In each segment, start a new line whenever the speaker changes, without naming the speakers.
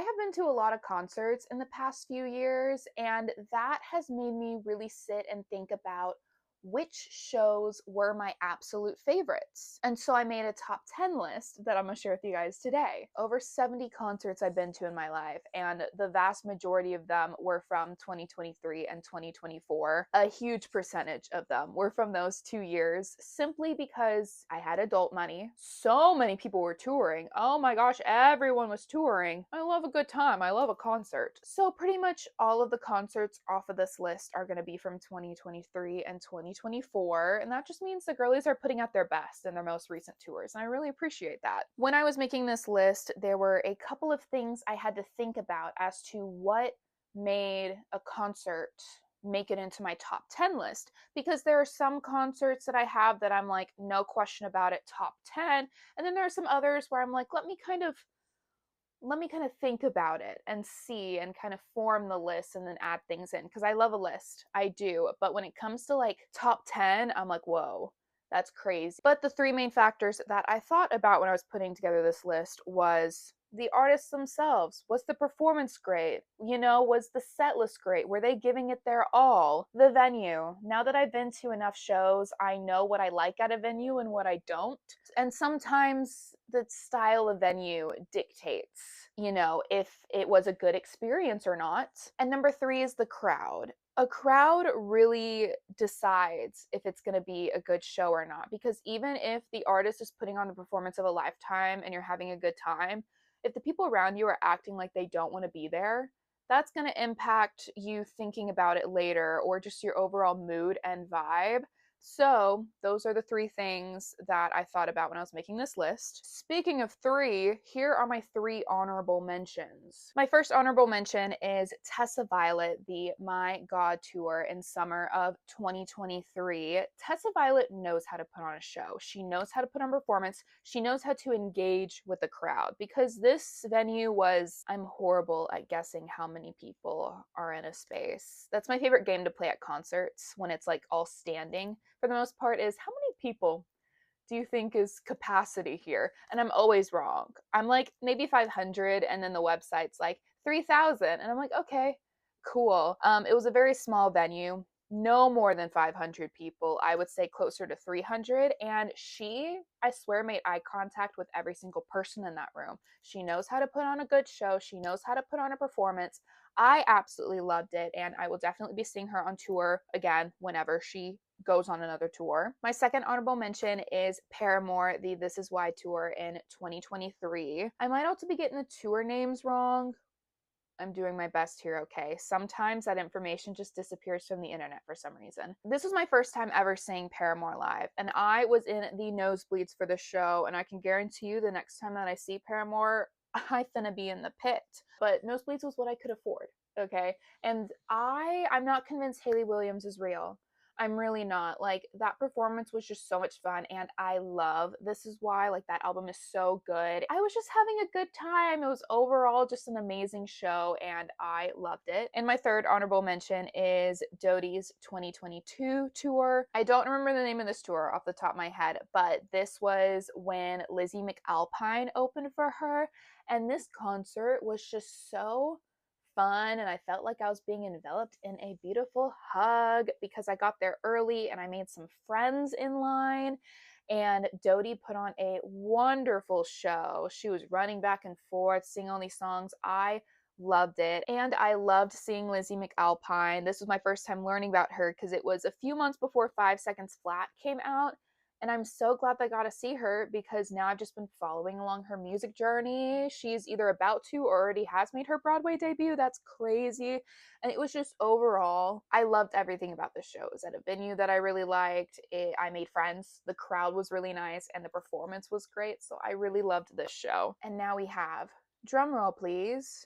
I have been to a lot of concerts in the past few years, and that has made me really sit and think about which shows were my absolute favorites. And so I made a top 10 list that I'm gonna share with you guys today. Over 70 concerts I've been to in my life, and the vast majority of them were from 2023 and 2024. A huge percentage of them were from those 2 years, simply because I had adult money. So many people were touring. Oh my gosh, everyone was touring. I love a good time. I love a concert. So pretty much all of the concerts off of this list are gonna be from 2023 and 2024, and that just means the girlies are putting out their best in their most recent tours, and I really appreciate that. When I was making this list, there were a couple of things I had to think about as to what made a concert make it into my top 10 list, because there are some concerts that I have that I'm like, no question about it, top 10, and then there are some others where I'm like, let me kind of think about it and see and kind of form the list and then add things in, because I love a list. I do. But when it comes to like top 10, I'm like, whoa, that's crazy. But the three main factors that I thought about when I was putting together this list was the artists themselves. Was the performance great? Was the set list great? Were they giving it their all? The venue. Now that I've been to enough shows, I know what I like at a venue and what I don't. And sometimes the style of venue dictates, if it was a good experience or not. And number three is the crowd. A crowd really decides if it's going to be a good show or not, because even if the artist is putting on the performance of a lifetime and you're having a good time, if the people around you are acting like they don't want to be there, that's going to impact you thinking about it later, or just your overall mood and vibe. So, those are the three things that I thought about when I was making this list. Speaking of three, here are my three honorable mentions. My first honorable mention is Tessa Violet, the My God tour in summer of 2023. Tessa Violet knows how to put on a show. She knows how to put on performance. She knows how to engage with the crowd, because this venue was, I'm horrible at guessing how many people are in a space. That's my favorite game to play at concerts, when it's like all standing for the most part, is how many people do you think is capacity here? And I'm always wrong. I'm like maybe 500, and then the website's like 3,000, and I'm like, okay, cool. It was a very small venue, no more than 500 people. I would say closer to 300, and I swear, made eye contact with every single person in that room. She knows how to put on a good show. She knows how to put on a performance. I absolutely loved it, and I will definitely be seeing her on tour again whenever she goes on another tour. My second honorable mention is Paramore, the This Is Why tour in 2023. I might also be getting the tour names wrong. I'm doing my best here, okay? Sometimes that information just disappears from the internet for some reason. This was my first time ever seeing Paramore live, and I was in the nosebleeds for the show, and I can guarantee you the next time that I see Paramore, I finna be in the pit. But nosebleeds was what I could afford, okay? And I'm not convinced Hayley Williams is real. I'm really not. Like, that performance was just so much fun, and I love This Is Why. Like, that album is so good. I was just having a good time. It was overall just an amazing show, and I loved it. And my third honorable mention is Dodie's 2022 tour. I don't remember the name of this tour off the top of my head, but this was when Lizzie McAlpine opened for her, and this concert was just so fun, and I felt like I was being enveloped in a beautiful hug, because I got there early and I made some friends in line. And Dodie put on a wonderful show. She was running back and forth, singing all these songs. I loved it. And I loved seeing Lizzie McAlpine. This was my first time learning about her, because it was a few months before 5 Seconds Flat came out. And I'm so glad that I got to see her, because now I've just been following along her music journey. She's either about to or already has made her Broadway debut. That's crazy. And it was just overall, I loved everything about the show. It was at a venue that I really liked. I made friends. The crowd was really nice, and the performance was great. So I really loved this show. And now we have, drum roll please,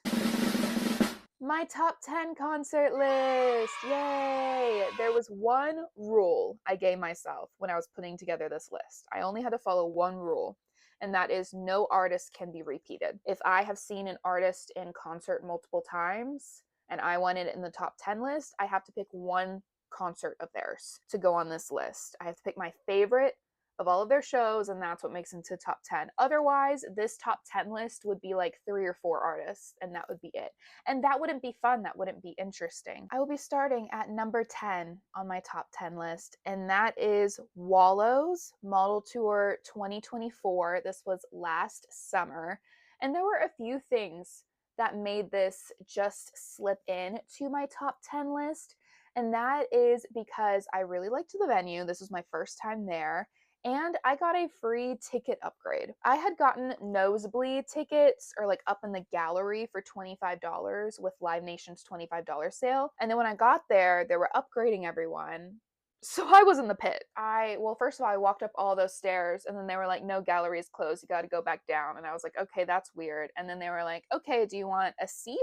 my top 10 concert list. Yay! There was one rule I gave myself when I was putting together this list. I only had to follow one rule, and that is no artist can be repeated. If I have seen an artist in concert multiple times and I want it in the top 10 list, I have to pick one concert of theirs to go on this list. I have to pick my favorite of all of their shows, and that's what makes them to top 10. Otherwise, this top 10 list would be like 3 or 4 artists, and that would be it. And that wouldn't be fun, that wouldn't be interesting. I will be starting at number 10 on my top 10 list, and that is Wallows Model Tour 2024. This was last summer, and there were a few things that made this just slip in to my top 10 list. And that is because I really liked the venue. This was my first time there. And I got a free ticket upgrade. I had gotten nosebleed tickets, or like up in the gallery, for $25 with Live Nation's $25 sale. And then when I got there, they were upgrading everyone. So I was in the pit. Well, first of all, I walked up all those stairs, and then they were like, no, gallery is closed. You got to go back down. And I was like, okay, that's weird. And then they were like, okay, do you want a seat,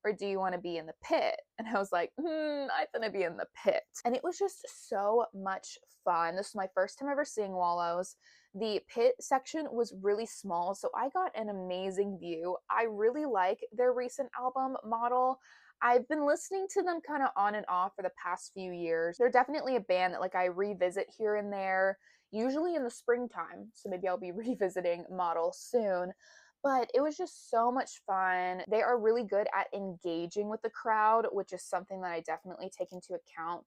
or do you want to be in the pit? And I was like, I want to be in the pit. And it was just so much fun. This was my first time ever seeing Wallows. The pit section was really small, so I got an amazing view. I really like their recent album, Model. I've been listening to them kind of on and off for the past few years. They're definitely a band that like I revisit here and there, usually in the springtime. So maybe I'll be revisiting Model soon. But it was just so much fun. They are really good at engaging with the crowd, which is something that I definitely take into account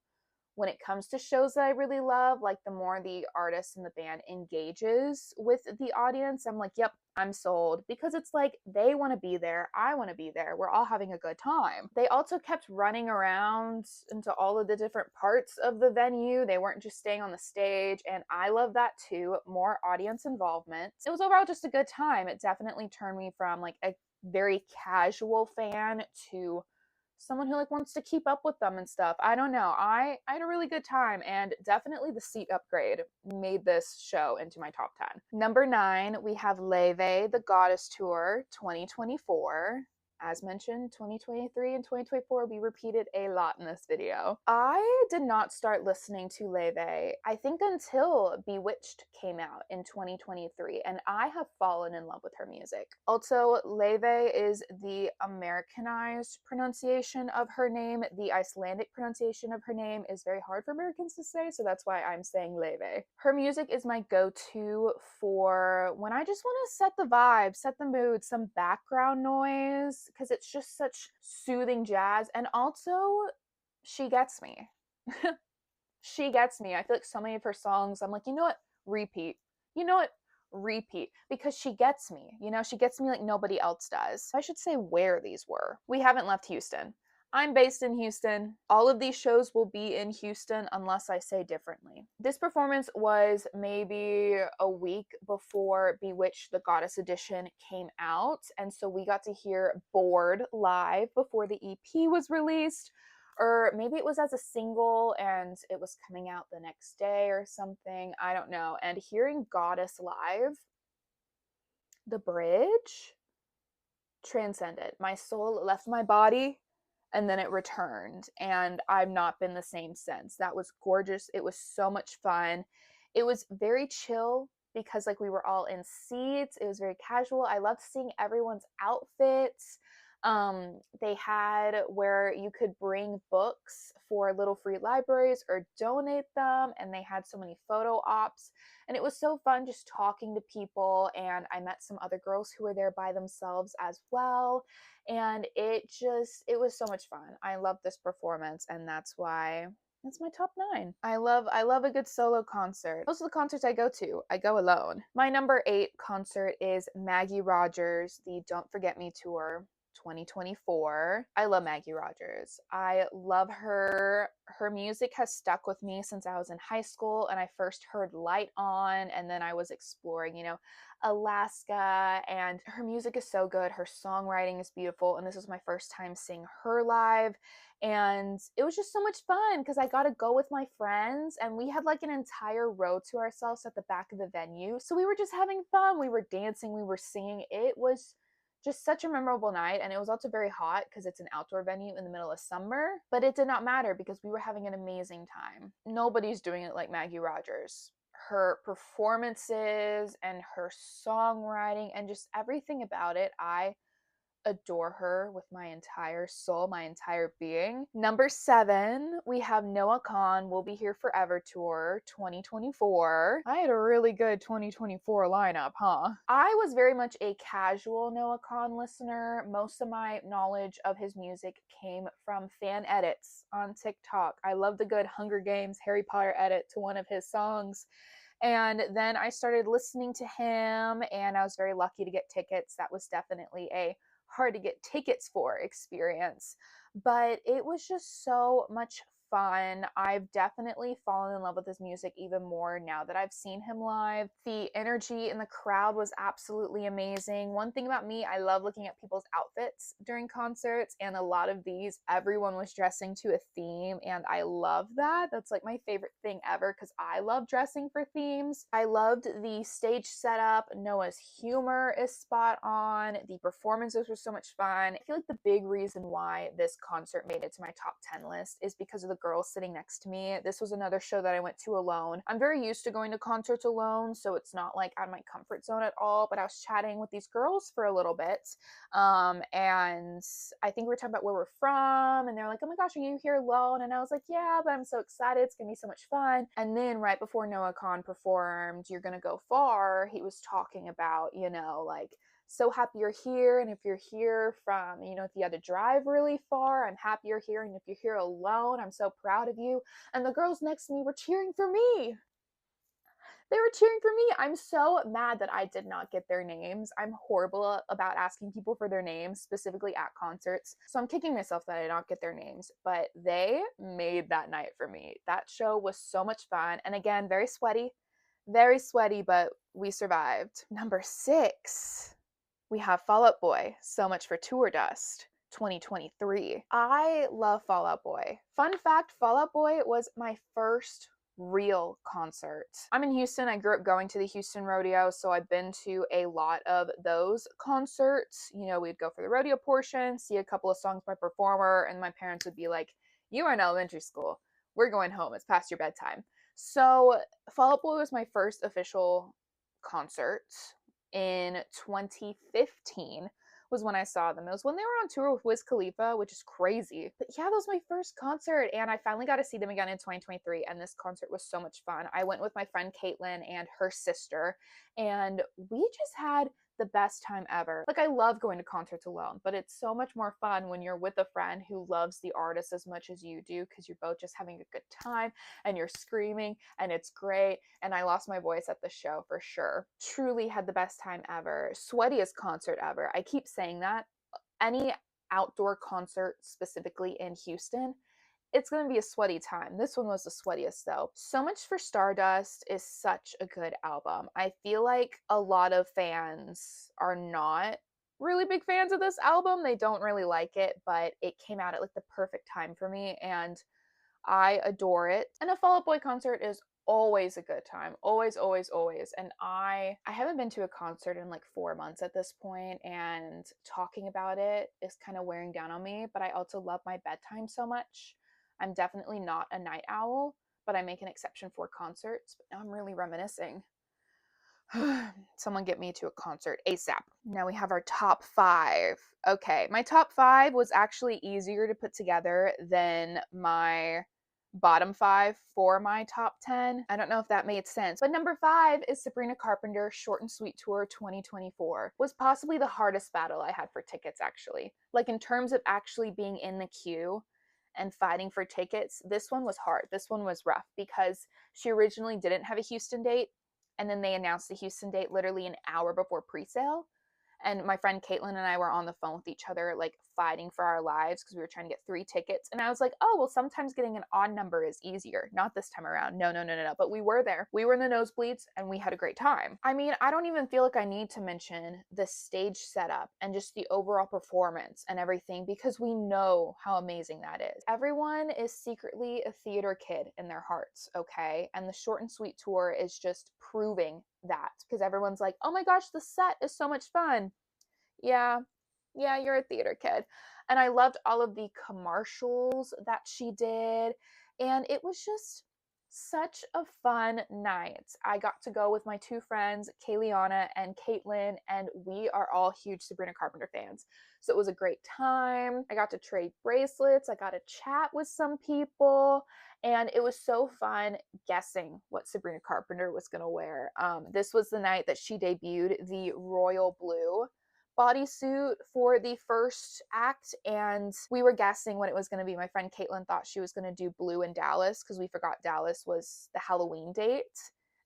when it comes to shows that I really love. Like, the more the artist and the band engages with the audience, I'm like, yep, I'm sold, because it's like they want to be there, I want to be there, we're all having a good time. They also kept running around into all of the different parts of the venue. They weren't just staying on the stage, and I love that too. More audience involvement. It was overall just a good time. It definitely turned me from like a very casual fan to someone who like wants to keep up with them and stuff. I don't know. I had a really good time, and definitely the seat upgrade made this show into my top 10. Number 9, we have Laufey, the Goddess Tour 2024. As mentioned, 2023 and 2024 will be repeated a lot in this video. I did not start listening to Laufey, I think, until Bewitched came out in 2023, and I have fallen in love with her music. Also, Laufey is the Americanized pronunciation of her name. The Icelandic pronunciation of her name is very hard for Americans to say, so that's why I'm saying Laufey. Her music is my go-to for when I just want to set the vibe, set the mood, some background noise, because it's just such soothing jazz. And also, she gets me. She gets me. I feel like so many of her songs, I'm like, you know what? Repeat. You know what? Repeat. Because she gets me. You know, she gets me like nobody else does. I should say where these were. We haven't left Houston. I'm based in Houston. All of these shows will be in Houston unless I say differently. This performance was maybe a week before Bewitched the Goddess Edition came out, and so we got to hear Bored live before the EP was released. Or maybe it was as a single and it was coming out the next day or something. I don't know. And hearing Goddess live, the bridge transcended. My soul left my body, and then it returned, and I've not been the same since. That was gorgeous. It was so much fun. It was very chill because like we were all in seats. It was very casual. I loved seeing everyone's outfits. They had where you could bring books for little free libraries or donate them, and they had so many photo ops, and it was so fun just talking to people. And I met some other girls who were there by themselves as well, and it was so much fun. I love this performance, and that's why it's my top 9. I love a good solo concert. Most of the concerts I go alone. My number 8 concert is Maggie Rogers, the Don't Forget Me Tour 2024. I love Maggie Rogers. I love her. Her music has stuck with me since I was in high school, and I first heard Light On, and then I was exploring, Alaska, and her music is so good. Her songwriting is beautiful, and this was my first time seeing her live, and it was just so much fun because I got to go with my friends, and we had like an entire row to ourselves at the back of the venue, so we were just having fun. We were dancing, we were singing. It was just such a memorable night, and it was also very hot because it's an outdoor venue in the middle of summer, but it did not matter because we were having an amazing time. Nobody's doing it like Maggie Rogers. Her performances and her songwriting and just everything about it, I adore her with my entire soul, my entire being. Number 7, we have Noah Kahan, We'll Be Here Forever Tour 2024. I had a really good 2024 lineup, huh? I was very much a casual Noah Kahan listener. Most of my knowledge of his music came from fan edits on TikTok. I loved a good Hunger Games, Harry Potter edit to one of his songs. And then I started listening to him, and I was very lucky to get tickets. That was definitely a hard to get tickets for experience, but it was just so much fun. I've definitely fallen in love with his music even more now that I've seen him live. The energy in the crowd was absolutely amazing. One thing about me, I love looking at people's outfits during concerts, and a lot of these, everyone was dressing to a theme, and I love that. That's like my favorite thing ever because I love dressing for themes. I loved the stage setup. Noah's humor is spot on. The performances were so much fun. I feel like the big reason why this concert made it to my top 10 list is because of the girls sitting next to me. This was another show that I went to alone. I'm very used to going to concerts alone, so it's not like out of my comfort zone at all, but I was chatting with these girls for a little bit, and I think we were talking about where we're from, and they're like, oh my gosh, are you here alone? And I was like, yeah, but I'm so excited. It's gonna be so much fun. And then right before Noah Kahan performed You're Gonna Go Far, he was talking about, like, so happy you're here, and if you're here from, if you had to drive really far, I'm happy you're here, and if you're here alone, I'm so proud of you. And the girls next to me were cheering for me. They were cheering for me. I'm so mad that I did not get their names. I'm horrible about asking people for their names, specifically at concerts. So I'm kicking myself that I did not get their names, but they made that night for me. That show was so much fun. And again, very sweaty, but we survived. Number 6, we have Fall Out Boy, So Much for Tour Dust 2023. I love Fall Out Boy. Fun fact, Fall Out Boy was my first real concert. I'm in Houston. I grew up going to the Houston Rodeo, so I've been to a lot of those concerts. We'd go for the rodeo portion, see a couple of songs by performer, and my parents would be like, you are in elementary school. We're going home. It's past your bedtime. So Fall Out Boy was my first official concert in 2015 was when I saw them. It was when they were on tour with Wiz Khalifa, which is crazy. But yeah, that was my first concert, and I finally got to see them again in 2023, and this concert was so much fun. I went with my friend Caitlin and her sister, and we just had the best time ever. Like, I love going to concerts alone, but it's so much more fun when you're with a friend who loves the artist as much as you do, because you're both just having a good time and you're screaming and it's great. And I lost my voice at the show for sure. Truly had the best time ever. Sweatiest concert ever. I keep saying that. Any outdoor concert, specifically in Houston, it's going to be a sweaty time. This one was the sweatiest though. So Much for Stardust is such a good album. I feel like a lot of fans are not really big fans of this album. They don't really like it, but it came out at like the perfect time for me, and I adore it. And a Fall Out Boy concert is always a good time. Always, always, always. And I haven't been to a concert in like 4 months at this point, and talking about it is kind of wearing down on me, but I also love my bedtime so much. I'm definitely not a night owl, but I make an exception for concerts. But now I'm really reminiscing. Someone get me to a concert ASAP. Now we have our top 5. Okay, my top 5 was actually easier to put together than my bottom 5 for my top 10. I don't know if that made sense. But number 5 is Sabrina Carpenter Short and Sweet Tour 2024. Was possibly the hardest battle I had for tickets, actually. Like, in terms of actually being in the queue and fighting for tickets, this one was hard. This one was rough because she originally didn't have a Houston date, and then they announced the Houston date literally an hour before pre-sale. And my friend Caitlin and I were on the phone with each other, like fighting for our lives because we were trying to get 3 tickets. And I was like, oh, well, sometimes getting an odd number is easier. Not this time around. No. But we were there. We were in the nosebleeds and we had a great time. I mean, I don't even feel like I need to mention the stage setup and just the overall performance and everything, because we know how amazing that is. Everyone is secretly a theater kid in their hearts, okay? And the Short and Sweet Tour is just proving that, because everyone's like, oh my gosh, the set is so much fun. Yeah, you're a theater kid. And I loved all of the commercials that she did, and it was just such a fun night. I got to go with my 2 friends, Kayliana and Caitlin, and we are all huge Sabrina Carpenter fans. So it was a great time. I got to trade bracelets. I got to chat with some people. And it was so fun guessing what Sabrina Carpenter was going to wear. This was the night that she debuted the royal blue bodysuit for the first act, and we were guessing what it was going to be. My friend Caitlin thought she was going to do blue in Dallas because we forgot Dallas was the Halloween date,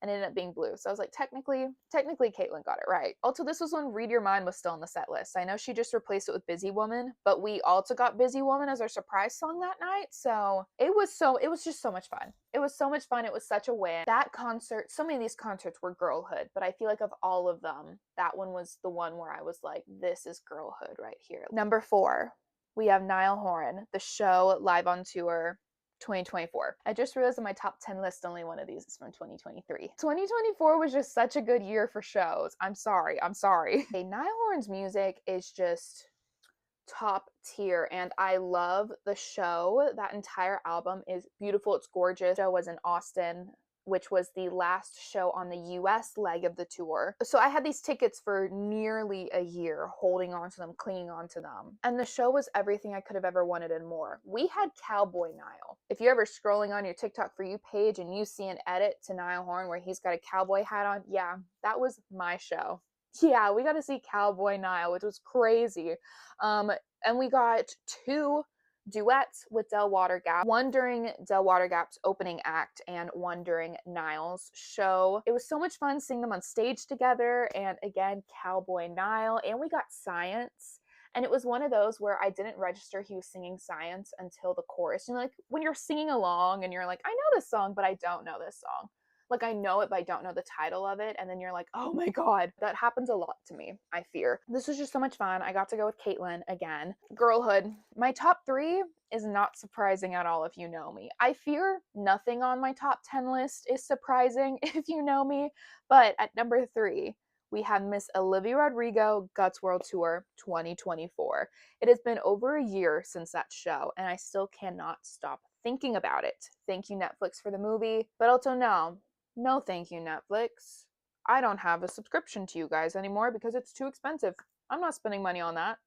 and it ended up being blue. So I was like, technically Caitlin got it right. Also, this was when Read Your Mind was still on the set list. I know she just replaced it with Busy Woman, but we also got Busy Woman as our surprise song that night. So it was just so much fun. It was so much fun. It was such a win. That concert, so many of these concerts were girlhood, but I feel like of all of them, that one was the one where I was like, this is girlhood right here. Number 4, we have Niall Horan, The Show Live on Tour 2024. I just realized in my top 10 list, only one of these is from 2023. 2024 was just such a good year for shows. I'm sorry. Okay, Niall Horan's music is just top tier, and I love The Show. That entire album is beautiful. It's gorgeous. The show was in Austin, which was the last show on the US leg of the tour. So I had these tickets for nearly a year, holding on to them, clinging on to them. And the show was everything I could have ever wanted and more. We had Cowboy Niall. If you're ever scrolling on your TikTok For You page and you see an edit to Niall Horan where he's got a cowboy hat on, yeah, that was my show. Yeah, we got to see Cowboy Niall, which was crazy. And we got 2 duets with Del Watergap, one during Del Watergap's opening act and one during Niall's show. It was so much fun seeing them on stage together, and again, Cowboy Niall, and we got Science. And it was one of those where I didn't register he was singing Science until the chorus. You know, like when you're singing along and you're like, I know this song, but I don't know this song. Like I know it, but I don't know the title of it. And then you're like, oh my God, that happens a lot to me, I fear. This was just so much fun. I got to go with Caitlin again. Girlhood. My top 3 is not surprising at all if you know me. I fear nothing on my top 10 list is surprising if you know me. But at number 3, we have Miss Olivia Rodrigo Guts World Tour 2024. It has been over a year since that show, and I still cannot stop thinking about it. Thank you, Netflix, for the movie. But also, no thank you, Netflix. I don't have a subscription to you guys anymore because it's too expensive. I'm not spending money on that.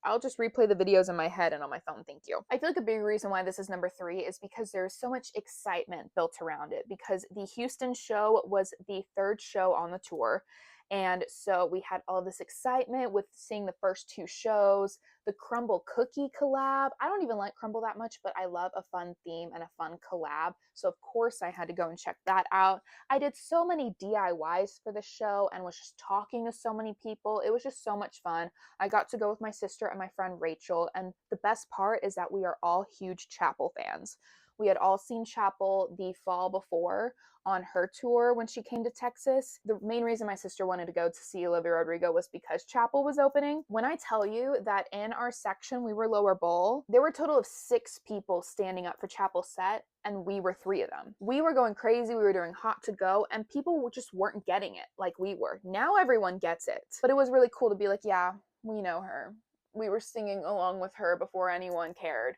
I'll just replay the videos in my head and on my phone, thank you. I feel like a big reason why this is number 3 is because there's so much excitement built around it, because the Houston show was the 3rd show on the tour. And so we had all this excitement with seeing the first 2 shows, the Crumble Cookie collab. I don't even like Crumble that much, but I love a fun theme and a fun collab. So of course I had to go and check that out. I did so many DIYs for the show and was just talking to so many people. It was just so much fun. I got to go with my sister and my friend Rachel, and the best part is that we are all huge Chapel fans. We had all seen Chapel the fall before on her tour when she came to Texas. The main reason my sister wanted to go to see Olivia Rodrigo was because Chapel was opening. When I tell you that in our section, we were lower bowl, there were a total of 6 people standing up for Chapel's set, and we were 3 of them. We were going crazy. We were doing Hot to Go, and people just weren't getting it like we were. Now everyone gets it. But it was really cool to be like, yeah, we know her. We were singing along with her before anyone cared.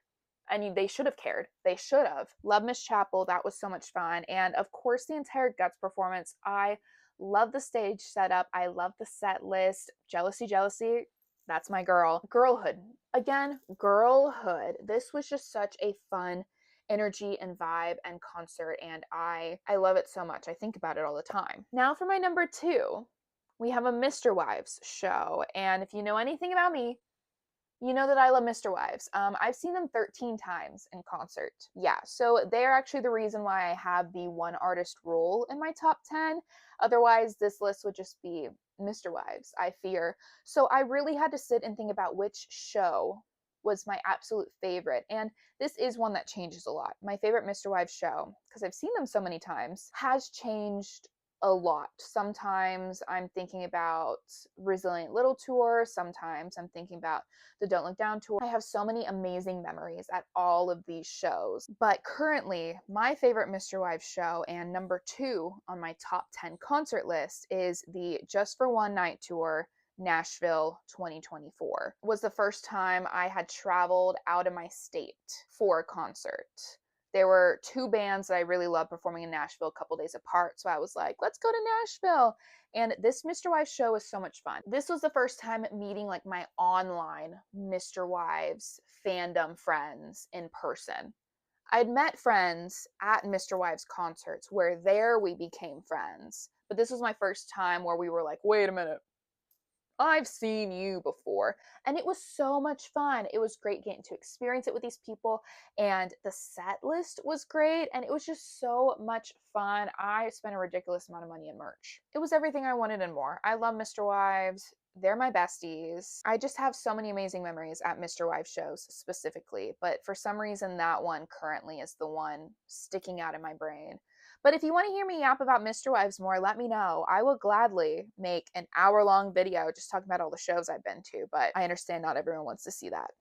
And they should have cared. They should have. Love Miss Chapel. That was so much fun. And of course, the entire Guts performance. I love the stage setup. I love the set list. Jealousy, Jealousy. That's my girl. Girlhood. Again, girlhood. This was just such a fun energy and vibe and concert. And I love it so much. I think about it all the time. Now for my number 2, we have a Mr. Wives show. And if you know anything about me, you know that I love Mr. Wives. I've seen them 13 times in concert. Yeah, so they're actually the reason why I have the one artist rule in my top 10. Otherwise, this list would just be Mr. Wives, I fear. So I really had to sit and think about which show was my absolute favorite. And this is one that changes a lot. My favorite Mr. Wives show, because I've seen them so many times, has changed a lot. Sometimes I'm thinking about Resilient Little Tour. Sometimes I'm thinking about the Don't Look Down Tour. I have so many amazing memories at all of these shows. But currently, my favorite Mr. Wives show and number 2 on my top 10 concert list is the Just for One Night Tour Nashville 2024. Was the first time I had traveled out of my state for a concert. There were two bands that I really loved performing in Nashville a couple days apart. So I was like, let's go to Nashville. And this Mr. Wives show was so much fun. This was the first time meeting like my online Mr. Wives fandom friends in person. I'd met friends at Mr. Wives concerts where there we became friends. But this was my first time where we were like, wait a minute, I've seen you before. And it was so much fun. It was great getting to experience it with these people. And the set list was great. And it was just so much fun. I spent a ridiculous amount of money in merch. It was everything I wanted and more. I love Mr. Wives. They're my besties. I just have so many amazing memories at Mr. Wives shows specifically. But for some reason, that one currently is the one sticking out in my brain. But if you want to hear me yap about Mr. Wives more, let me know. I will gladly make an hour-long video just talking about all the shows I've been to, but I understand not everyone wants to see that.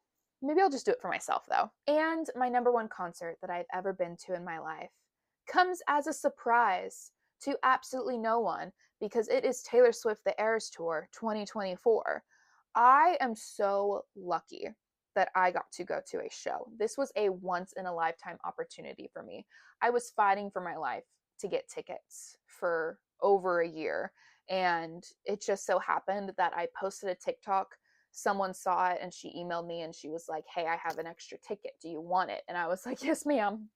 Maybe I'll just do it for myself, though. And my number one concert that I've ever been to in my life comes as a surprise to absolutely no one because it is Taylor Swift The Eras Tour 2024. I am so lucky that I got to go to a show. This was a once in a lifetime opportunity for me. I was fighting for my life to get tickets for over a year. And it just so happened that I posted a TikTok. Someone saw it and she emailed me and she was like, hey, I have an extra ticket. Do you want it? And I was like, yes, ma'am.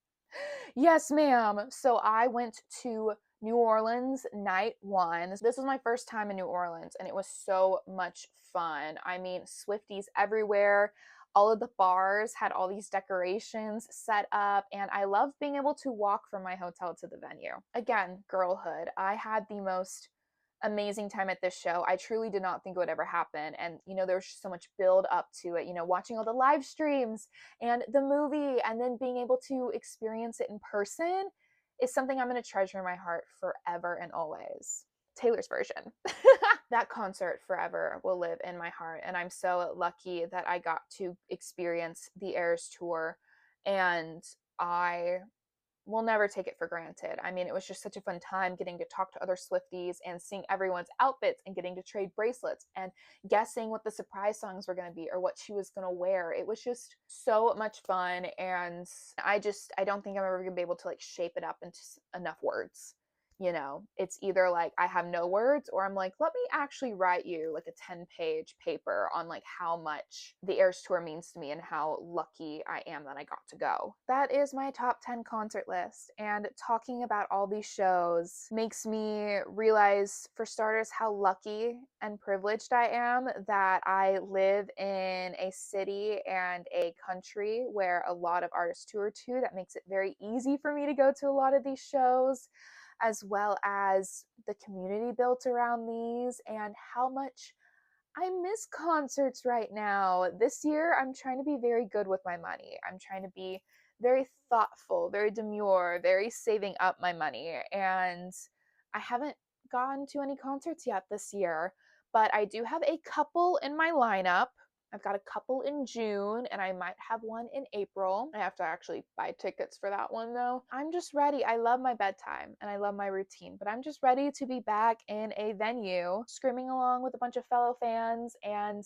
Yes, ma'am. So I went to New Orleans night one. This was my first time in New Orleans and it was so much fun. I mean, Swifties everywhere. All of the bars had all these decorations set up, and I love being able to walk from my hotel to the venue. Again, girlhood. I had the most amazing time at this show. I truly did not think it would ever happen. And, there was so much build up to it, watching all the live streams and the movie, and then being able to experience it in person is something I'm going to treasure in my heart forever and always. Taylor's version. That concert forever will live in my heart. And I'm so lucky that I got to experience the Eras Tour. And I will never take it for granted. I mean, it was just such a fun time getting to talk to other Swifties and seeing everyone's outfits and getting to trade bracelets and guessing what the surprise songs were going to be or what she was going to wear. It was just so much fun. And I don't think I'm ever going to be able to like shape it up into enough words. It's either like I have no words or I'm like, let me actually write you like a 10-page paper on like how much the Eras Tour means to me and how lucky I am that I got to go. That is my top 10 concert list. And talking about all these shows makes me realize, for starters, how lucky and privileged I am that I live in a city and a country where a lot of artists tour to. That makes it very easy for me to go to a lot of these shows, as well as the community built around these and how much I miss concerts right now. This year, I'm trying to be very good with my money. I'm trying to be very thoughtful, very demure, very saving up my money. And I haven't gone to any concerts yet this year, but I do have a couple in my lineup. I've got a couple in June and I might have one in April. I have to actually buy tickets for that one though. I'm just ready. I love my bedtime and I love my routine, but I'm just ready to be back in a venue, screaming along with a bunch of fellow fans and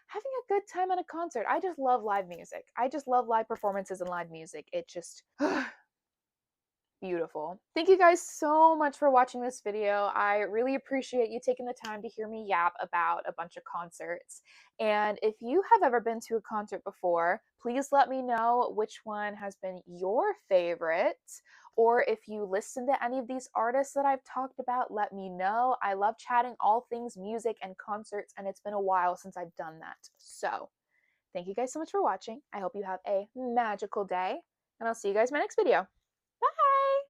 having a good time at a concert. I just love live music. I just love live performances and live music. It just beautiful. Thank you guys so much for watching this video. I really appreciate you taking the time to hear me yap about a bunch of concerts. And if you have ever been to a concert before, please let me know which one has been your favorite. Or if you listen to any of these artists that I've talked about, let me know. I love chatting all things music and concerts, and it's been a while since I've done that. So, thank you guys so much for watching. I hope you have a magical day, and I'll see you guys in my next video.